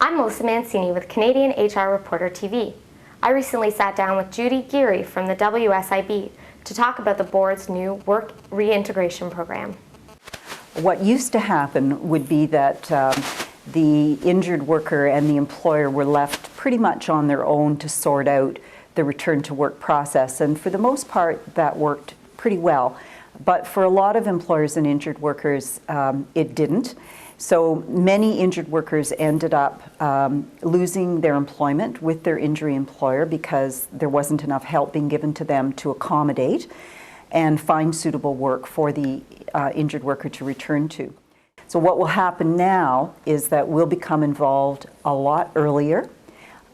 I'm Melissa Mancini with Canadian HR Reporter TV. I recently sat down with Judy Geary from the WSIB to talk about the board's new work reintegration program. What used to happen would be that the injured worker and the employer were left pretty much on their own to sort out the return to work process, and for the most part that worked pretty well. But for a lot of employers and injured workers, it didn't. So many injured workers ended up losing their employment with their injury employer because there wasn't enough help being given to them to accommodate and find suitable work for the injured worker to return to. So what will happen now is that we'll become involved a lot earlier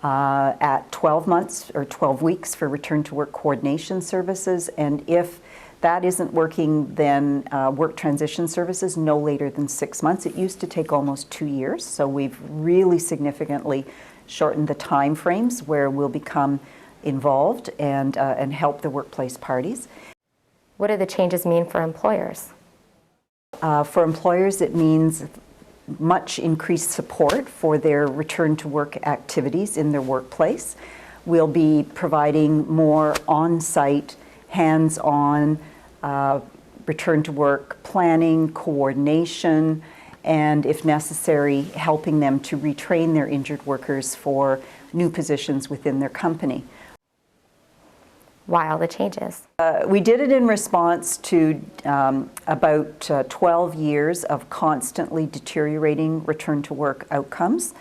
at 12 months or 12 weeks for return to work coordination services, and if that isn't working, then work transition services no later than 6 months. It used to take almost 2 years, so we've really significantly shortened the time frames where we'll become involved and help the workplace parties. What do the changes mean for employers? For employers, it means much increased support for their return to work activities in their workplace. We'll be providing more on-site, hands-on return to work planning, coordination, and if necessary, helping them to retrain their injured workers for new positions within their company. Why all the changes? We did it in response to about 12 years of constantly deteriorating return to work outcomes,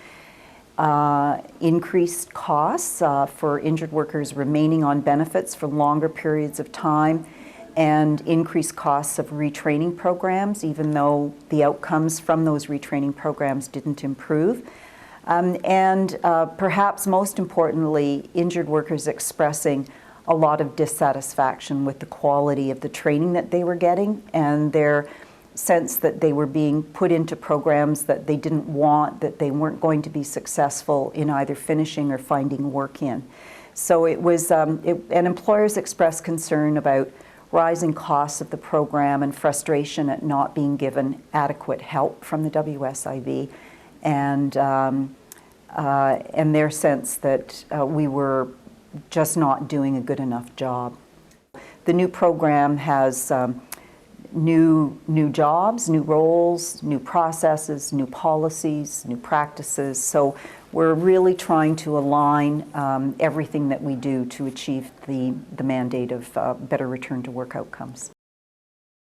increased costs for injured workers remaining on benefits for longer periods of time, and increased costs of retraining programs, even though the outcomes from those retraining programs didn't improve. And perhaps most importantly, injured workers expressing a lot of dissatisfaction with the quality of the training that they were getting and their sense that they were being put into programs that they didn't want, that they weren't going to be successful in either finishing or finding work in. So it was, and employers expressed concern about rising costs of the program and frustration at not being given adequate help from the WSIB, and their sense that we were just not doing a good enough job. The new program has new jobs, new roles, new processes, new policies, new practices. So we're really trying to align everything that we do to achieve the mandate of better return to work outcomes.